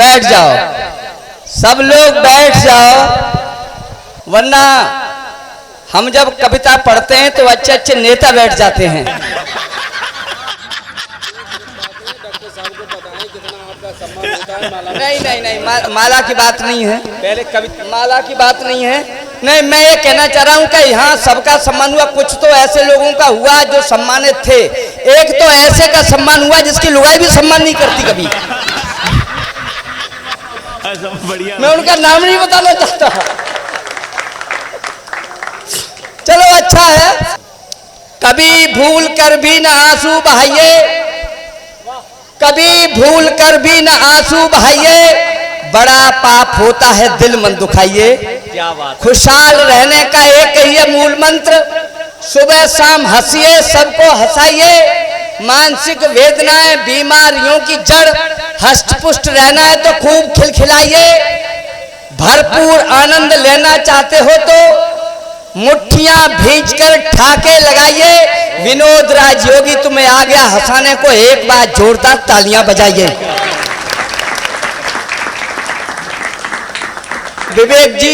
बैठ जाओ, सब लोग बैठ जाओ, वरना हम जब कविता पढ़ते हैं तो अच्छे अच्छे नेता बैठ जाते हैं। नहीं नहीं नहीं, माला की बात नहीं है, पहले कविता माला की बात नहीं है। नहीं, मैं ये कहना चाह रहा हूँ कि यहाँ सबका सम्मान हुआ, कुछ तो ऐसे लोगों का हुआ जो सम्मानित थे, एक तो ऐसे का सम्मान हुआ जिसकी लुगाई भी सम्मान नहीं करती कभी। मैं उनका नाम नहीं बताना चाहता। चलो अच्छा है। कभी भूल कर भी न आंसू बहाइए, कभी भूल कर भी न आंसू बहाइए, बड़ा पाप होता है दिल मन दुखाइए। क्या बात। खुशहाल रहने का एक ही है मूल मंत्र, सुबह शाम हंसिए सबको हंसाइए। मानसिक वेदनाएं बीमारियों की जड़, हष्ट पुष्ट रहना है तो खूब खिलखिलाइए। भरपूर आनंद लेना चाहते हो तो मुट्ठियां भींचकर ठाके लगाइए। विनोद राजयोगी तुम्हें आ गया हंसाने को, एक बार जोरदार तालियां बजाइए। विवेक जी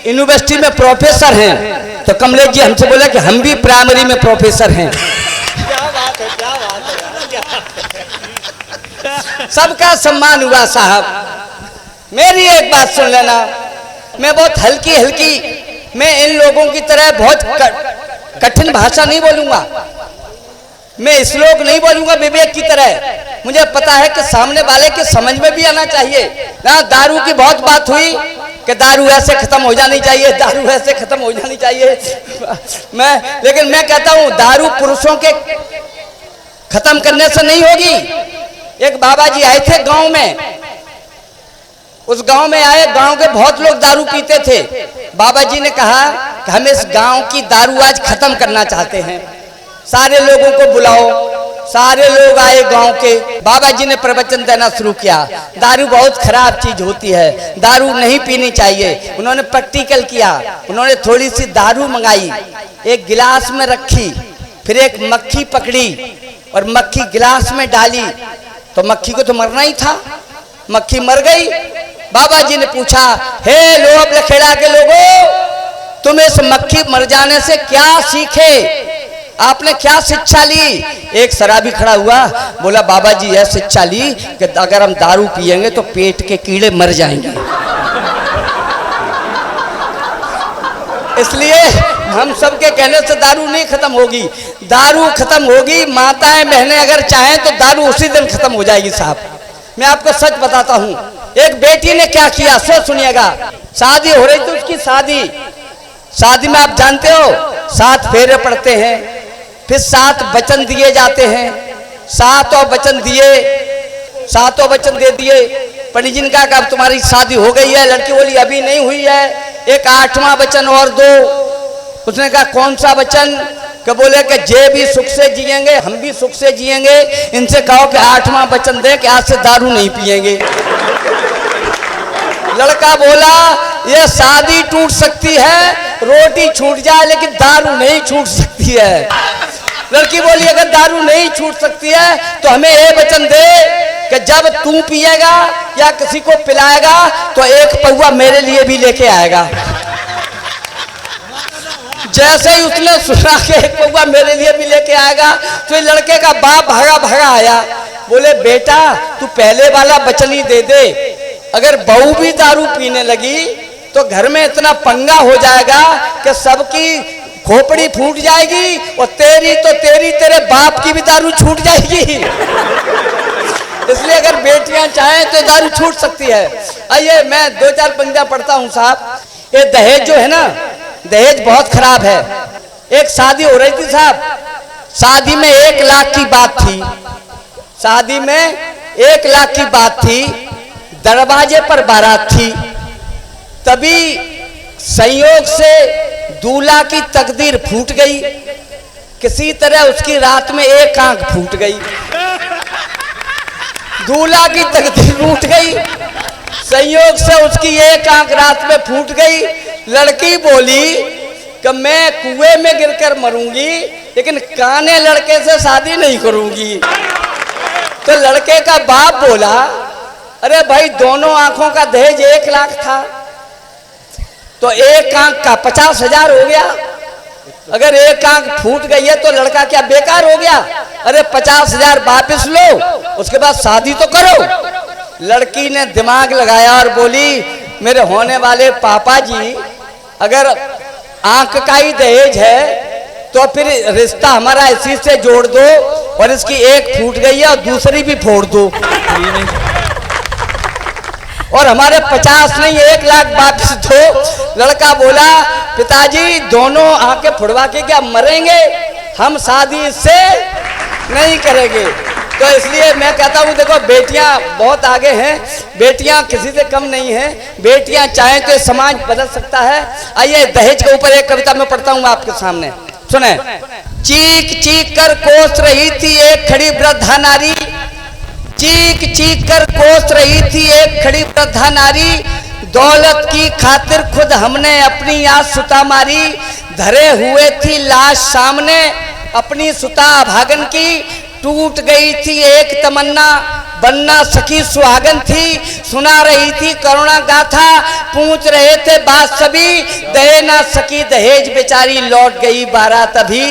यूनिवर्सिटी में प्रोफेसर हैं, तो कमलेश जी हमसे बोला कि हम भी प्राइमरी में प्रोफेसर हैं। क्या बात है, क्या बात है। सबका सम्मान हुआ साहब। मेरी एक बात सुन लेना, मैं बहुत हल्की हल्की, मैं इन लोगों की तरह बहुत कठिन भाषा नहीं बोलूंगा, मैं श्लोक नहीं बोलूंगा विवेक की तरह। मुझे पता है कि सामने वाले के समझ में भी आना चाहिए ना। दारू की बहुत बात हुई कि दारू ऐसे खत्म हो जानी चाहिए, दारू ऐसे खत्म हो जानी चाहिए। लेकिन मैं कहता हूं दारू पुरुषों के खत्म करने से नहीं होगी। एक बाबा जी आए थे गांव में, उस गांव में आए, गांव के बहुत लोग दारू पीते थे। बाबा जी ने कहा कि हम इस गांव की दारू आज खत्म करना चाहते हैं, सारे लोगों को बुलाओ। सारे लोग आए गांव के, बाबा जी ने प्रवचन देना शुरू किया। दारू बहुत खराब चीज होती है, दारू नहीं पीनी चाहिए। उन्होंने प्रैक्टिकल किया, उन्होंने थोड़ी सी दारू मंगाई, एक गिलास में रखी, फिर एक मक्खी पकड़ी और मक्खी गिलास में डाली, तो मक्खी को तो मरना ही था, मक्खी मर गई। बाबा जी ने पूछा, हे लोभ लखेड़ा के लोगों, तुम इस मक्खी मर जाने से क्या सीखे, आपने क्या शिक्षा ली? एक शराबी खड़ा हुआ, बोला बाबा जी यह शिक्षा ली कि अगर हम दारू पिएंगे तो पेट के कीड़े मर जाएंगे, इसलिए हम सबके कहने से दारू नहीं खत्म होगी। दारू खत्म होगी, माताएं बहनें अगर चाहें तो दारू उसी दिन खत्म हो जाएगी साहब। मैं आपको सच बताता हूं, एक बेटी ने क्या किया, सोच सुनिएगा। शादी हो रही थी उसकी, शादी में आप जानते हो 7 फेरे पड़ते हैं, फिर 7 वचन दिए जाते हैं। 7 वचन दिए, 7 वचन दे दिए। पंडित जी ने कहा कि अब तुम्हारी शादी हो गई है। लड़की बोली अभी नहीं हुई है, एक 8वां वचन और दो। उसने कहा कौन सा वचन? कि बोले कि जे भी सुख से जिएंगे हम भी सुख से जिएंगे, इनसे कहो कि 8वां वचन दे कि आज से दारू नहीं पिएंगे। लड़का बोला ये शादी टूट सकती है, रोटी छूट जाए, लेकिन दारू नहीं छूट सकती है। लड़की बोली अगर दारू नहीं छूट सकती है तो हमें ये वचन दे कि जब तू पिएगा या किसी को पिलाएगा तो एक पौवा मेरे लिए भी लेके आएगा। जैसे ही उसने सुना कि एक पौवा मेरे लिए भी लेके आएगा, तो लड़के का बाप भागा भागा आया। बोले बेटा तू पहले वाला वचन ही दे दे, अगर बहू भी दारू पीने लगी तो घर में इतना पंगा हो जाएगा कि सबकी खोपड़ी फूट जाएगी, और तेरी तो तेरी, तेरे बाप की भी दारू छूट जाएगी। इसलिए अगर बेटियां चाहें तो दारू छूट सकती है। आइए मैं 2-4 पंक्तियां पढ़ता हूं साहब। ये दहेज जो है ना, दहेज बहुत खराब है। एक शादी हो रही थी साहब, शादी में 1 लाख की बात थी, शादी में 1 लाख की बात थी, दरवाजे पर बारात थी। तभी संयोग से दूल्हा की तकदीर फूट गई, किसी तरह उसकी रात में एक आंख फूट गई। दूल्हा की तकदीर फूट गई, संयोग से उसकी एक आंख रात में फूट गई। लड़की बोली कि मैं कुएं में गिरकर मरूंगी, लेकिन काने लड़के से शादी नहीं करूंगी। तो लड़के का बाप बोला अरे भाई दोनों आंखों का दहेज 1 लाख था, तो एक आंख का 50,000 हो गया। अगर एक आंख फूट गई है तो लड़का क्या बेकार हो गया? अरे 50,000 वापिस लो, उसके बाद शादी तो करो। लड़की ने दिमाग लगाया और बोली, मेरे होने वाले पापा जी, अगर आंख का ही दहेज है तो फिर रिश्ता हमारा इसी से जोड़ दो, और इसकी एक फूट गई है और दूसरी भी फोड़ दो, और हमारे 50 नहीं 1 लाख वापिस दो। लड़का बोला, पिताजी दोनों आंखें फुड़वा के क्या मरेंगे? हम शादी इससे नहीं करेंगे। तो इसलिए मैं कहता हूँ, देखो बेटियां बहुत आगे हैं, बेटियां किसी से कम नहीं हैं, बेटियां चाहें तो समाज बदल सकता है। आइए दहेज के ऊपर एक कविता मैं पढ़ता हूँ आपके सामने, सुने। चीख चीख कर कोस रही थी एक खड़ी वृद्धा नारी, चीख चीख कर कोस रही थी एक खड़ी वृद्धा नारी, दौलत की खातिर खुद हमने अपनी आज सुता मारी। धरे हुए थी लाश सामने अपनी सुता भागन की, टूट गई थी एक तमन्ना बनना सखी सुहागन थी। सुना रही थी करुणा गाथा, पूछ रहे थे बात सभी, दे ना सकी दहेज बेचारी लौट गई बारात अभी।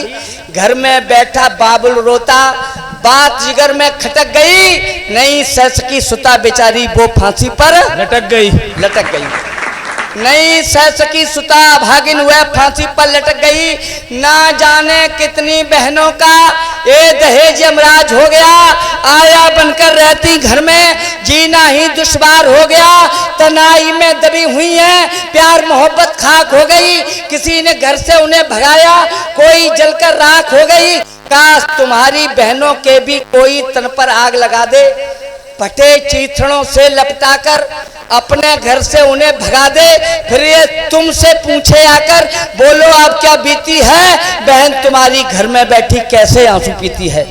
घर में बैठा बाबुल रोता, बात जिगर में खटक गई, नहीं सह सकी सुता बेचारी वो फांसी पर लटक गई। नहीं सह सकी सुता भागिन हुआ फांसी पर लटक गई। ना जाने कितनी बहनों का ये दहेज यमराज हो गया, आया बनकर रहती घर में जीना ही दुश्वार हो गया। तनाई में दबी हुई है प्यार मोहब्बत खाक हो गई, किसी ने घर से उन्हें भगाया कोई जलकर राख हो गई। काश तुम्हारी बहनों के भी कोई तन पर आग लगा दे, फटे चीथड़ों से लपटाकर अपने घर से उन्हें भगा दे। फिर ये तुमसे पूछे आकर, बोलो आप क्या बीती है, बहन तुम्हारी घर में बैठी कैसे आंसू पीती है।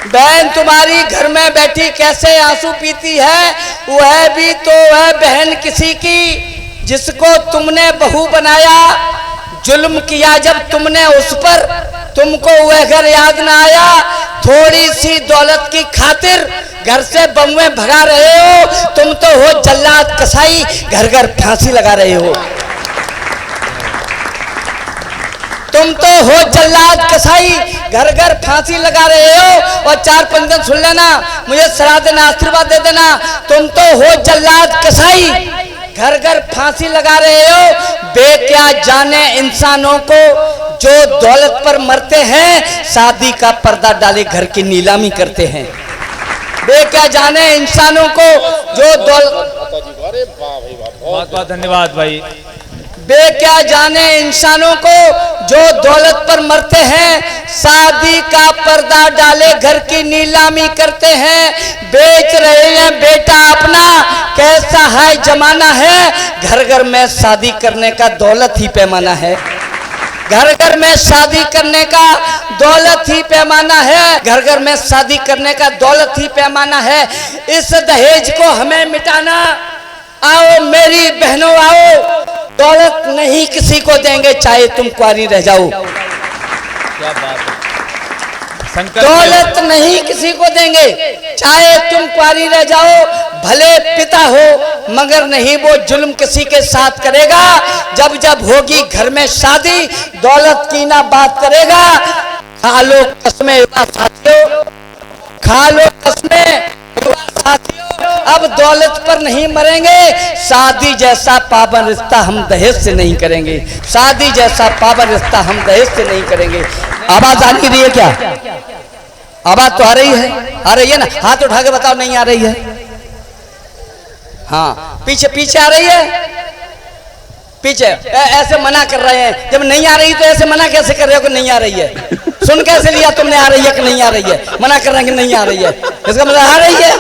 बहन तुम्हारी घर में बैठी कैसे आंसू पीती है, वह भी तो वह बहन किसी की जिसको तुमने बहू बनाया। जुल्म किया जब तुमने उस पर, तुमको वह घर याद ना आया। थोड़ी सी दौलत की खातिर घर से बमुए भगा रहे हो, तुम तो हो जल्लाद कसाई घर घर फांसी लगा रहे हो। तुम तो हो जल्लाद कसाई घर घर फांसी लगा रहे हो। और 4-5 दिन सुन लेना, मुझे सलाह देना, आशीर्वाद दे देना। तुम तो हो जल्लाद कसाई घर घर फांसी लगा रहे हो। बेक्या जाने इंसानों को जो दौलत पर मरते हैं, शादी का पर्दा डाले घर की नीलामी करते हैं। बेक्या जाने इंसानों को जो दौलत, बहुत बहुत धन्यवाद भाई। बेक्या जाने इंसानों को जो दौलत पर मरते हैं, शादी का पर्दा डाले घर की नीलामी करते हैं। बेच रहे हैं बेटा अपना, कैसा है जमाना है। घर घर में शादी करने का दौलत ही पैमाना है, घर घर में शादी करने का दौलत ही पैमाना है, घर घर में शादी करने का दौलत ही पैमाना है। इस दहेज को हमें मिटाना, आओ मेरी बहनों आओ, दौलत नहीं किसी को देंगे चाहे तुम कुंवारी रह जाओ। क्या बात है, दौलत नहीं किसी को देंगे चाहे तुम कुंवारी रह जाओ। भले पिता हो मगर नहीं वो जुल्म किसी के साथ करेगा। जब जब होगी घर में शादी, दौलत की ना बात करेगा। खा लो कसमें साथियों, खा लो कसमें साथियों, अब दौलत पर नहीं मरेंगे। शादी जैसा पावन रिश्ता हम दहेज से नहीं करेंगे, शादी जैसा पावन रिश्ता हम दहेज से नहीं करेंगे। आवाज आ नहीं रही है क्या? आवाज तो आ रही है ना? हाथ उठा के बताओ नहीं आ रही है। हाँ पीछे पीछे आ रही है, पीछे ऐसे मना कर रहे हैं। जब नहीं आ रही तो ऐसे मना कैसे कर रहे हो कि नहीं आ रही है? सुन कैसे लिया तुमने आ रही है कि नहीं आ रही है? मना कर रहे हैं कि नहीं आ रही है, इसका मतलब आ रही है।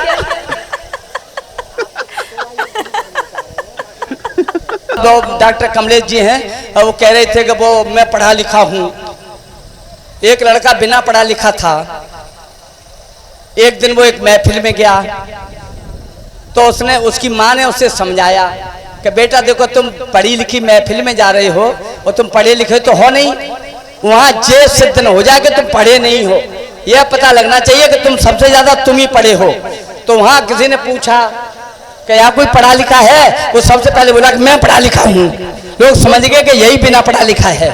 वो डॉक्टर कमलेश जी हैं और वो कह रहे थे कि वो मैं पढ़ा लिखा हूँ। एक लड़का बिना पढ़ा लिखा था। एक दिन वो एक महफिल में गया तो उसने, उसकी माँ ने उसे समझाया कि बेटा देखो तुम पढ़ी लिखी महफिल में जा रहे हो और तुम पढ़े लिखे तो हो नहीं, वहां जे सिद्ध न हो जाए कि तुम पढ़े नहीं हो। यह पता लगना चाहिए कि तुम सबसे ज्यादा तुम ही पढ़े हो। तो वहां किसी ने पूछा कि यहाँ कोई पढ़ा लिखा है, वो सबसे पहले बोला कि मैं पढ़ा लिखा हूँ। लोग समझ गए कि यही बिना पढ़ा लिखा है।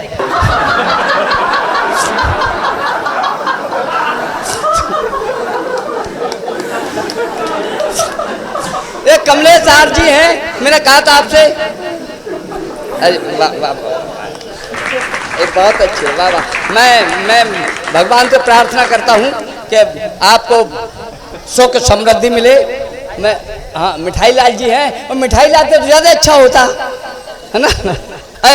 ये कमलेश आर जी हैं, मैंने कहा था आपसे। अरे वाह वाह, बहुत अच्छे, वाह वाह। मैं भगवान से प्रार्थना करता हूँ कि आपको सुख समृद्धि मिले। मैं हाँ, मिठाई लाल जी हैं, और मिठाई लाते तो ज़्यादा अच्छा होता है ना।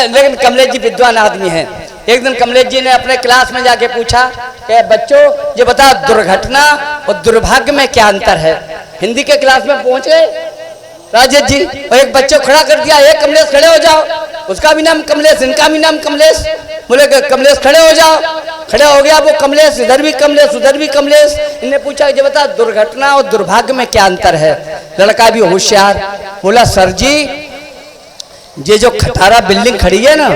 लेकिन कमलेश जी विद्वान आदमी हैं। एक दिन कमलेश जी ने अपने क्लास में जाके पूछा कि बच्चों ये बता, दुर्घटना और दुर्भाग्य में क्या अंतर है। हिंदी के क्लास में पहुंचे राजेश जी, और एक बच्चे खड़ा कर दिया, एक कमलेश खड़े हो जाओ। उसका भी नाम कमलेश, इनका भी नाम कमलेश। बोले कमलेश खड़े हो जाओ। खड़े हो गया वो कमलेश, इधर भी कमलेश उधर भी कमलेश। इन्हें पूछा ये बता, दुर्घटना और दुर्भाग्य में क्या अंतर है। लड़का भी होशियार बोला, सर जी ये जो खटारा बिल्डिंग खड़ी है ना,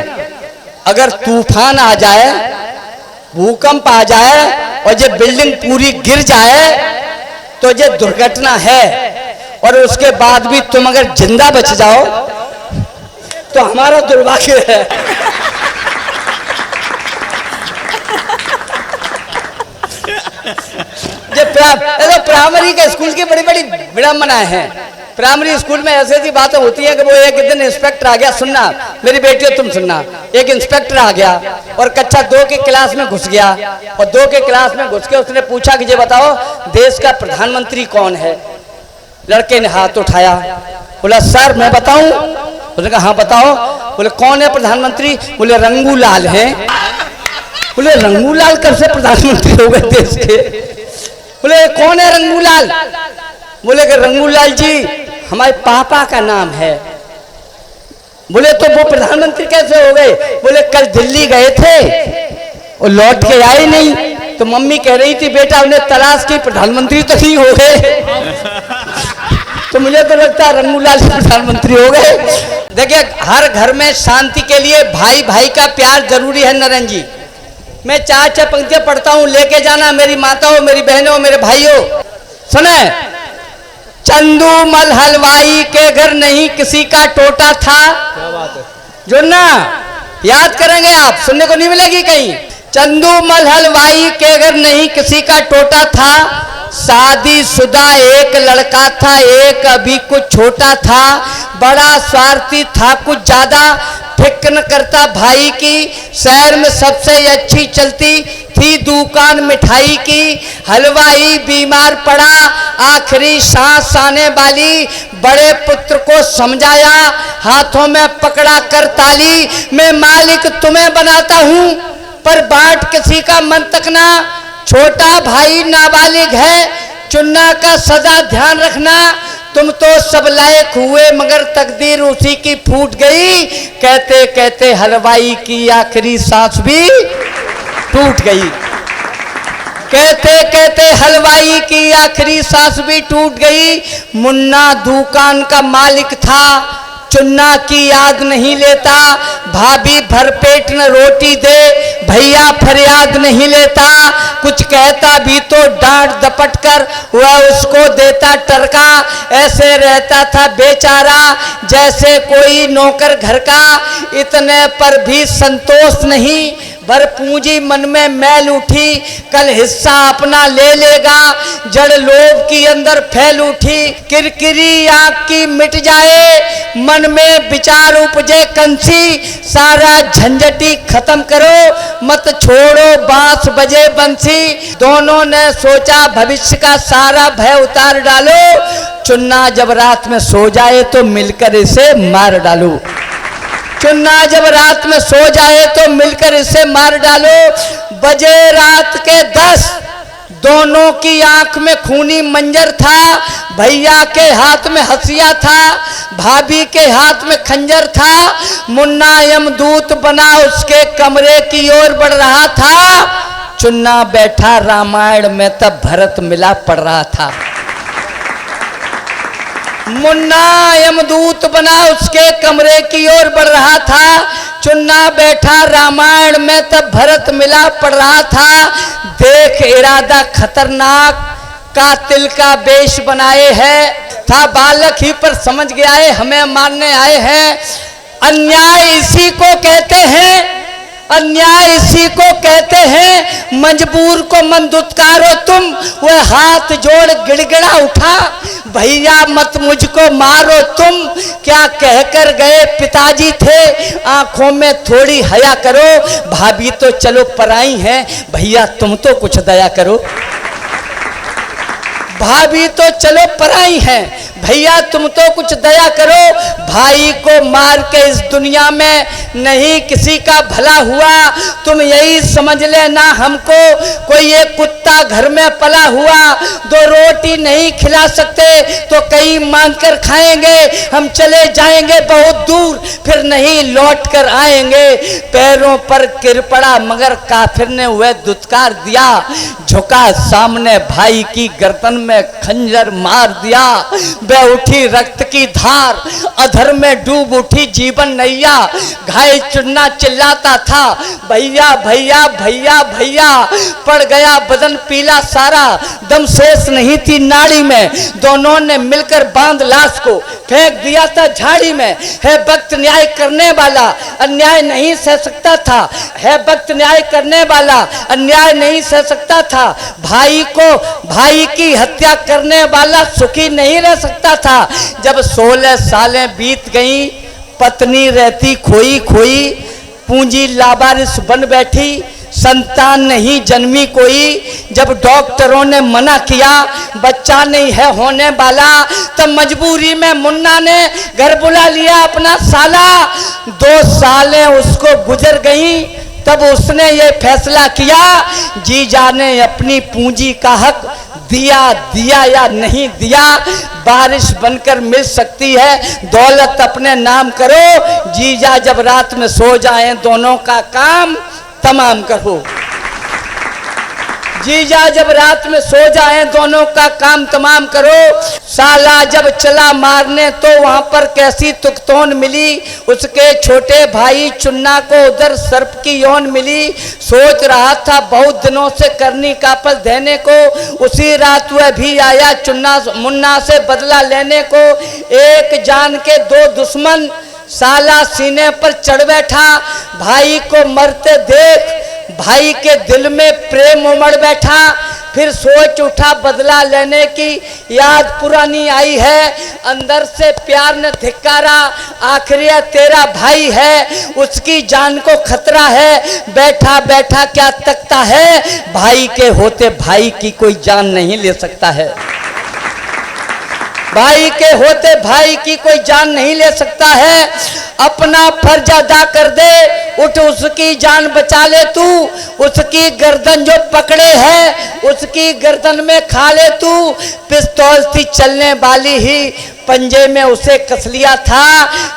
अगर तूफान आ जाए, भूकंप आ जाए और ये बिल्डिंग पूरी गिर जाए तो ये दुर्घटना है, और उसके बाद भी तुम अगर जिंदा बच जाओ तो हमारा दुर्भाग्य है। जो प्राइमरी के स्कूल की बड़ी बड़ी विडंबनाएं हैं। प्राइमरी स्कूल में ऐसी ऐसी बातें होती हैं कि वो एक दिन इंस्पेक्टर आ गया, सुनना मेरी बेटी तुम सुनना, एक इंस्पेक्टर आ गया और कक्षा 2 की क्लास में घुस गया, और 2 के क्लास में घुस के उसने पूछा कि ये बताओ देश का प्रधानमंत्री कौन है। लड़के ने हाथ उठाया, बोला सर मैं बताऊं। उसने कहा हाँ बताओ। बोले कौन है प्रधानमंत्री। बोले रंगू लाल है। बोले रंगू लाल कब से प्रधानमंत्री हो गए देश के। बोले कौन है रंगू लाल। बोले कि रंगू लाल जी हमारे पापा का नाम है। बोले तो वो प्रधानमंत्री कैसे हो गए। बोले कल दिल्ली गए थे और लौट के आए नहीं, तो मम्मी कह रही थी बेटा उन्हें तलाश की, प्रधानमंत्री तो नहीं हो गए। तो मुझे तो लगता है रंगूलाल प्रधानमंत्री हो गए। देखिए हर घर में शांति के लिए भाई भाई का प्यार जरूरी है। नरेंद्र जी मैं 4 पंक्तियां पढ़ता हूं, लेके जाना मेरी माताओं, मेरी बहनों, मेरे भाइयों। सुने, चंदू मल हलवाई के घर नहीं किसी का टोटा था। क्या बात है। जो ना याद करेंगे आप, सुनने को नहीं मिलेगी कहीं। चंदू मल हलवाई के घर नहीं किसी का टोटा था, शादीशुदा एक लड़का था, एक अभी कुछ छोटा था, बड़ा स्वार्थी था कुछ ज्यादा, फिक्र न करता भाई की, शहर में सबसे अच्छी चलती थी दुकान मिठाई की, हलवाई बीमार पड़ा, आखिरी सांस आने वाली, बड़े पुत्र को समझाया, हाथों में पकड़ा कर ताली, मैं मालिक तुम्हें बनाता हूँ पर बांट किसी का मन तक ना, छोटा भाई नाबालिग है, चुन्ना का सदा ध्यान रखना, तुम तो सब लायक हुए मगर तकदीर उसी की फूट गई, कहते कहते हलवाई की आखिरी सांस भी टूट गई। कहते कहते हलवाई की आखिरी सांस भी टूट गई। मुन्ना दुकान का मालिक था, चुन्ना की याद नहीं लेता, भाभी भरपेट न रोटी दे, भैया फरियाद नहीं लेता, कुछ कहता भी तो डांट दपट कर वह उसको देता टरका, ऐसे रहता था बेचारा जैसे कोई नौकर घर का, इतने पर भी संतोष नहीं, भर पूंजी मन में मैल उठी, कल हिस्सा अपना ले लेगा, जड़ लोभ की अंदर फैल उठी, किरकिरी आँख की मिट जाए, मन में विचार उपजे कंसी, सारा झंझटी खत्म करो, मत छोड़ो बांस बजे बंसी, दोनों ने सोचा भविष्य का सारा भय उतार डालो, चुन्ना जब रात में सो जाए तो मिलकर इसे मार डालो, चुन्ना जब रात में सो जाए तो मिलकर इसे मार डालो। बजे रात के 10, दोनों की आंख में खूनी मंजर था, भैया के हाथ में हंसिया था, भाभी के हाथ में खंजर था, मुन्ना यमदूत बना उसके कमरे की ओर बढ़ रहा था, चुन्ना बैठा रामायण में तब भरत मिला पड़ रहा था। मुन्ना यमदूत बना उसके कमरे की ओर बढ़ रहा था, चुन्ना बैठा रामायण में तब भरत मिला पड़ रहा था, देख इरादा खतरनाक, कातिल का वेश बनाए है। था बालक ही पर समझ गया है, हमें मारने आए हैं। अन्याय इसी को कहते हैं, अन्याय इसी को कहते हैं। मजबूर को मन दुत्कारो तुम, वह हाथ जोड़ गिड़गिड़ा उठा। भैया मत मुझको मारो तुम, क्या कहकर गए पिताजी थे। आंखों में थोड़ी हया करो, भाभी तो चलो पराई हैं, भैया तुम तो कुछ दया करो। भाभी तो चलो पराई हैं, भैया तुम तो कुछ दया करो। भाई को मार के इस दुनिया में नहीं किसी का भला हुआ। तुम यही समझ लेना हमको कोई एक कुत्ता घर में पला हुआ। दो रोटी नहीं खिला सकते तो कहीं मांग कर खाएंगे। हम चले जाएंगे बहुत दूर, फिर नहीं लौट कर आएंगे। पैरों पर गिर पड़ा मगर काफिर ने वह दुत्कार दिया। झुका सामने भाई की गर्दन में खंजर मार दिया। बह उठी रक्त की धार, अधर में डूब उठी जीवन नैया। घायल चुन्ना चिल्लाता था, भैया भैया भैया भैया। पड़ गया बदन पीला सारा, दम शेष नहीं थी नाड़ी में। दोनों ने मिलकर बांध लाश को फेंक दिया था झाड़ी में। है वक्त न्याय करने वाला, अन्याय नहीं सह सकता था। है वक्त न्याय करने वाला, अन्याय नहीं सह सकता था। भाई को भाई की हत्या करने वाला सुखी नहीं रह सकता था। जब 16 सालें बीत गईं, पत्नी रहती खोई खोई। पूंजी लावारिस बन बैठी, संतान नहीं जन्मी कोई। जब डॉक्टरों ने मना किया बच्चा नहीं है होने वाला, तब मजबूरी में मुन्ना ने घर बुला लिया अपना साला। 2 सालें उसको गुजर गईं, तब उसने ये फैसला किया, जीजा ने अपनी पूंजी का हक दिया या नहीं दिया। बारिश बनकर मिल सकती है, दौलत अपने नाम करो। जीजा जब रात में सो जाएं, दोनों का काम तमाम करो। जीजा जब रात में सो जाएं, दोनों का काम तमाम करो। साला जब चला मारने तो वहां पर कैसी तुकतौन मिली। उसके छोटे भाई चुन्ना को उधर सर्प की यौन मिली। सोच रहा था बहुत दिनों से करनी का पल देने को। उसी रात वह भी आया चुन्ना मुन्ना से बदला लेने को। एक जान के 2 दुश्मन, साला सीने पर चढ़ बैठा। भाई को मरते देख भाई के दिल में प्रेम उमड़ बैठा। फिर सोच उठा बदला लेने की, याद पुरानी आई है। अंदर से प्यार ने धिक्कारा, आखिर तेरा भाई है, उसकी जान को खतरा है। बैठा बैठा क्या तकता है, भाई के होते भाई की कोई जान नहीं ले सकता है। भाई के होते भाई की कोई जान नहीं ले सकता है। अपना फर्ज अदा कर दे, उठ उसकी जान बचा ले तू। उसकी गर्दन जो पकड़े है, उसकी गर्दन में खा ले तू। पिस्तौल थी चलने वाली ही, पंजे में उसे कस लिया था।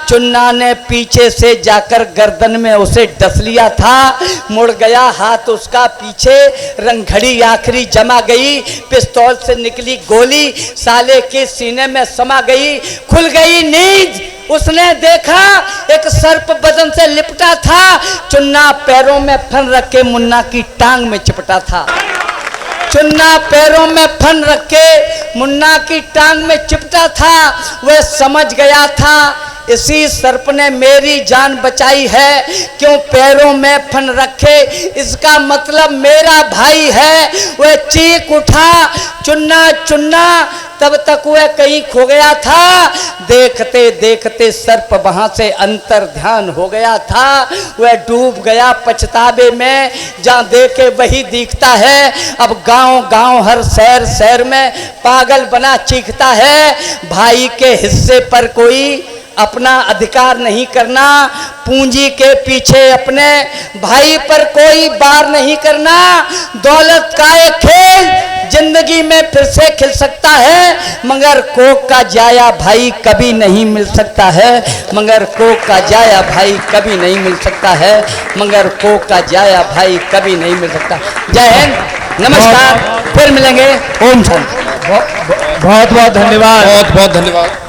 चुन्ना ने पीछे से जाकर गर्दन में उसे डस लिया था। मुड़ गया हाथ उसका पीछे, रंगघड़ी आखिरी जमा गई। पिस्तौल से निकली गोली साले के सीने में समा गई। खुल गई नींद, उसने देखा एक सर्प बदन से लिपटा था। चुन्ना पैरों में फन रख के मुन्ना की टांग में चिपटा था। चुन्ना पैरों में फन रख के मुन्ना की टांग में चिपटा था। वह समझ गया था इसी सर्प ने मेरी जान बचाई है। क्यों पैरों में फन रखे, इसका मतलब मेरा भाई है। वह चीख उठा, चुन्ना चुन्ना। तब तक वह कहीं खो गया था। देखते देखते सर्प वहां से अंतर ध्यान हो गया था। वह डूब गया पछतावे में, जहाँ देखे वही दिखता है। अब गांव गांव हर शहर शहर में पागल बना चीखता है। भाई के हिस्से पर कोई अपना अधिकार नहीं करना, पूंजी के पीछे अपने भाई पर कोई बार नहीं करना। दौलत का एक खेल जिंदगी में फिर से खिल सकता है, मगर कोक का जाया भाई कभी नहीं मिल सकता है। मगर कोक का जाया भाई कभी नहीं मिल सकता है। मगर कोक का जाया भाई कभी नहीं मिल सकता। जय हिंद, नमस्कार, फिर मिलेंगे। ओम शांति। बहुत बहुत धन्यवाद। बहुत बहुत धन्यवाद।